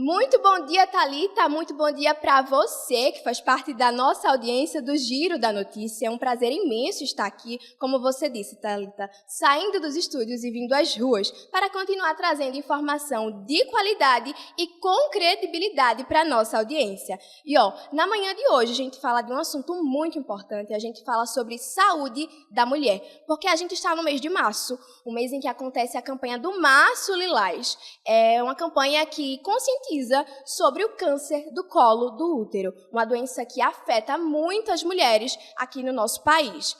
Muito bom dia, Thalita. Muito bom dia para você, que faz parte da nossa audiência do Giro da Notícia. É um prazer imenso estar aqui, como você disse, Thalita, saindo dos estúdios e vindo às ruas para continuar trazendo informação de qualidade e com credibilidade para a nossa audiência. E, na manhã de hoje, a gente fala de um assunto muito importante. A gente fala sobre saúde da mulher, porque a gente está no mês de março, o mês em que acontece a campanha do Março Lilás. É uma campanha que conscientiza sobre o câncer do colo do útero, uma doença que afeta muitas mulheres aqui no nosso país.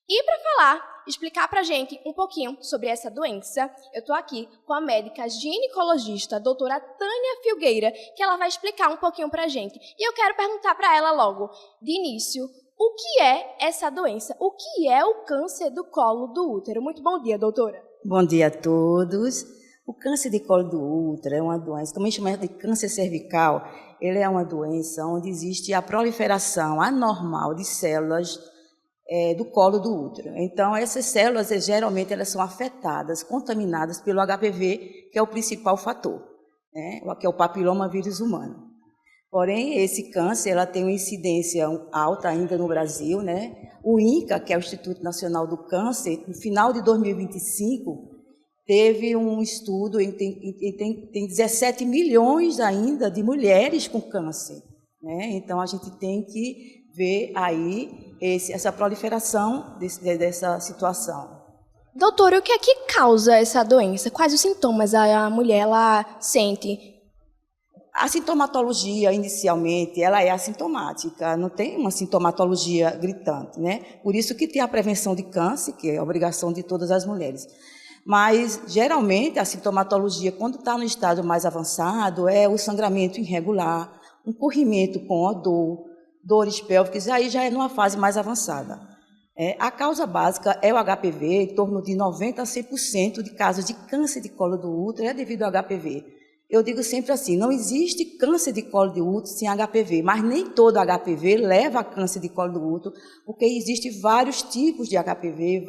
E para explicar para a gente um pouquinho sobre essa doença, eu estou aqui com a médica ginecologista, a doutora Tânia Filgueira, que ela vai explicar um pouquinho para a gente. E eu quero perguntar para ela logo, de início, o que é essa doença? O que é o câncer do colo do útero? Muito bom dia, doutora. Bom dia a todos. O câncer de colo do útero é uma doença, também chamada de câncer cervical. Ele é uma doença onde existe a proliferação anormal de células do colo do útero. Então, essas células, geralmente, elas são afetadas, contaminadas pelo HPV, que é o principal fator, né? Que é o papiloma vírus humano. Porém, esse câncer ela tem uma incidência alta ainda no Brasil, né? O INCA, que é o Instituto Nacional do Câncer, no final de 2025, teve um estudo, tem 17 milhões ainda de mulheres com câncer, né? Então, a gente tem que ver aí essa proliferação dessa situação. Doutora, o que é que causa essa doença? Quais os sintomas a mulher ela sente? A sintomatologia, inicialmente, ela é assintomática, não tem uma sintomatologia gritante, né? Por isso que tem a prevenção de câncer, que é a obrigação de todas as mulheres. Mas, geralmente, a sintomatologia, quando está no estágio mais avançado, é o sangramento irregular, um corrimento com odor, dores pélvicas, aí já é numa fase mais avançada. A causa básica é o HPV, em torno de 90% a 100% de casos de câncer de colo do útero é devido ao HPV. Eu digo sempre assim, não existe câncer de colo de útero sem HPV, mas nem todo HPV leva a câncer de colo do útero, porque existem vários tipos de HPV,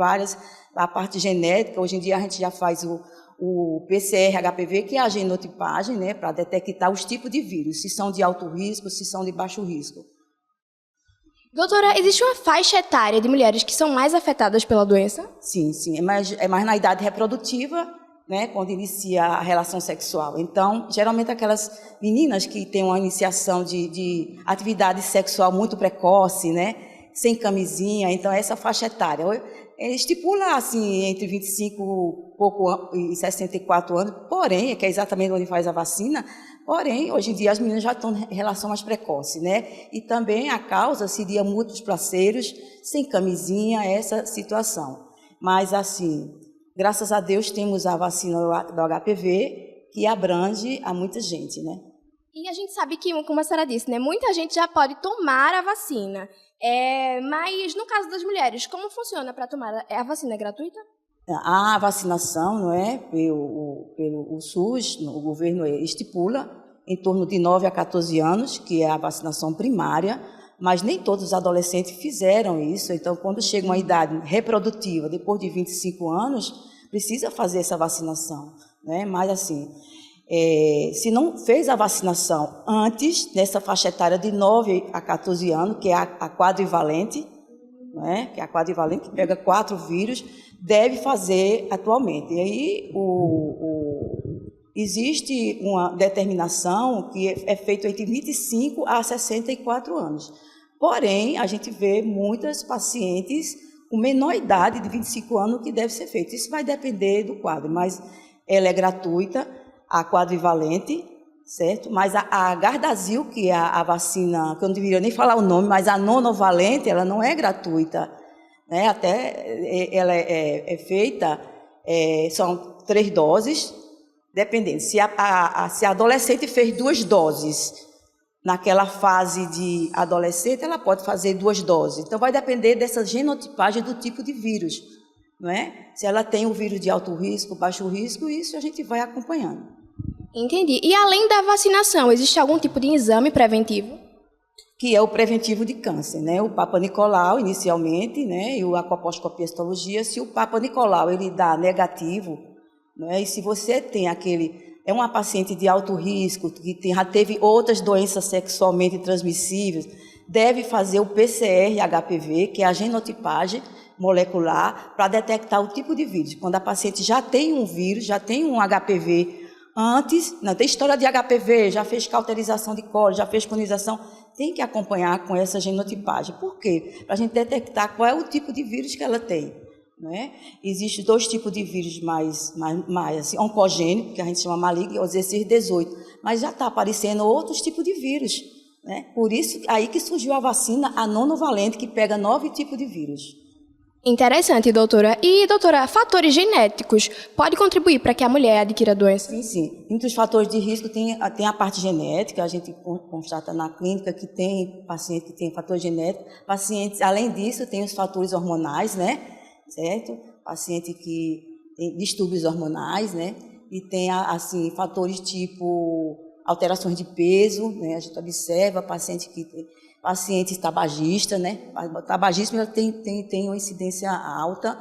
a parte genética. Hoje em dia a gente já faz o PCR-HPV, que é a genotipagem, né, para detectar os tipos de vírus, se são de alto risco, se são de baixo risco. Doutora, existe uma faixa etária de mulheres que são mais afetadas pela doença? Sim, é mais na idade reprodutiva, né, quando inicia a relação sexual. Então, geralmente aquelas meninas que têm uma iniciação de atividade sexual muito precoce, né, sem camisinha, então essa faixa etária estipula assim entre 25 e 64 anos, porém, que é exatamente onde faz a vacina, porém, hoje em dia as meninas já estão em relação mais precoce, né? E também a causa seria múltiplos placeiros, sem camisinha, essa situação. Mas assim, graças a Deus temos a vacina do HPV, que abrange a muita gente, né? E a gente sabe que, como a senhora disse, né, muita gente já pode tomar a vacina. Mas no caso das mulheres, como funciona para tomar? A vacina é gratuita? A vacinação, não é, pelo SUS, o governo estipula em torno de 9 a 14 anos, que é a vacinação primária, mas nem todos os adolescentes fizeram isso. Então, quando chega uma idade reprodutiva, depois de 25 anos, precisa fazer essa vacinação, né? Mas, assim, se não fez a vacinação antes, nessa faixa etária de 9 a 14 anos, que é a quadrivalente, né? Que é a quadrivalente, que pega 4 vírus, deve fazer atualmente. E aí, existe uma determinação que é feita entre 25 a 64 anos. Porém, a gente vê muitas pacientes com menor idade de 25 anos que deve ser feito. Isso vai depender do quadro, mas ela é gratuita, a quadrivalente, certo? Mas a Gardasil, que é a vacina, que eu não deveria nem falar o nome, mas a nonovalente, ela não é gratuita, né? Até ela é feita, são 3 doses, dependendo. Se a adolescente fez 2 doses, naquela fase de adolescente, ela pode fazer 2 doses. Então, vai depender dessa genotipagem do tipo de vírus, não é? Se ela tem o vírus de alto risco, baixo risco, isso a gente vai acompanhando. Entendi. E além da vacinação, existe algum tipo de exame preventivo? Que é o preventivo de câncer, né? O Papa Nicolau, inicialmente, né? E a colposcopia histologia. Se o Papa Nicolau ele dá negativo, né? E se você tem aquele é uma paciente de alto risco, que já teve outras doenças sexualmente transmissíveis, deve fazer o PCR-HPV, que é a genotipagem molecular, para detectar o tipo de vírus. Quando a paciente já tem um vírus, já tem um HPV antes, não tem história de HPV, já fez cauterização de colo, já fez colonização, tem que acompanhar com essa genotipagem. Por quê? Para a gente detectar qual é o tipo de vírus que ela tem. Né? Existem 2 tipos de vírus mais assim, oncogênicos, que a gente chama maligno, é o 16-18, mas já está aparecendo outros tipos de vírus. Né? Por isso, aí que surgiu a vacina, a nonovalente, que pega 9 tipos de vírus. Interessante, doutora. E, doutora, fatores genéticos podem contribuir para que a mulher adquira a doença? Sim, sim. Entre os fatores de risco tem a parte genética, a gente constata na clínica que tem paciente que tem fator genético. Pacientes, além disso, tem os fatores hormonais, né? Certo? Paciente que tem distúrbios hormonais, né? E tem, assim, fatores tipo alterações de peso, né? A gente observa pacientes tabagistas, né? O tabagismo tem uma incidência alta.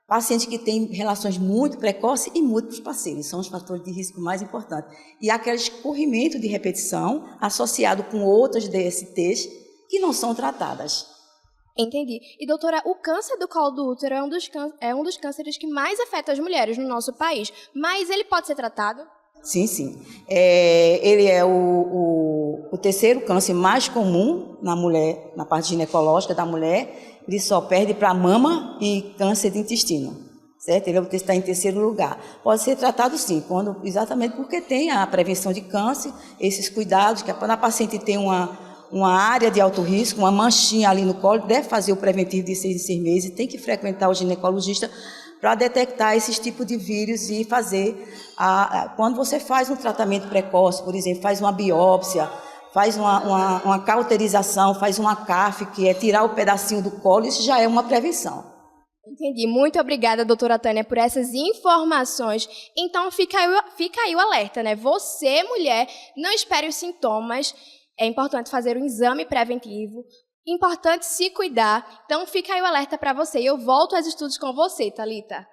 Paciente que tem relações muito precoces e múltiplos parceiros, são os fatores de risco mais importantes. E aquele escorrimento de repetição associado com outras DSTs que não são tratadas. Entendi. E, doutora, o câncer do colo do útero é um dos cânceres que mais afeta as mulheres no nosso país, mas ele pode ser tratado? Sim, sim. Ele é o terceiro câncer mais comum na mulher, na parte ginecológica da mulher. Ele só perde para mama e câncer de intestino, certo? Ele está em terceiro lugar. Pode ser tratado sim, exatamente porque tem a prevenção de câncer, esses cuidados, que quando a paciente tem uma área de alto risco, uma manchinha ali no colo, deve fazer o preventivo de 6 em 6 meses, tem que frequentar o ginecologista para detectar esses tipos de vírus e fazer, quando você faz um tratamento precoce, por exemplo, faz uma biópsia, faz uma cauterização, faz uma CAF, que é tirar o pedacinho do colo, isso já é uma prevenção. Entendi. Muito obrigada, doutora Tânia, por essas informações. Então, fica aí o alerta, né? Você, mulher, não espere os sintomas. É importante fazer um exame preventivo. Importante se cuidar. Então, fica aí o alerta para você. E eu volto aos estudos com você, Thalita.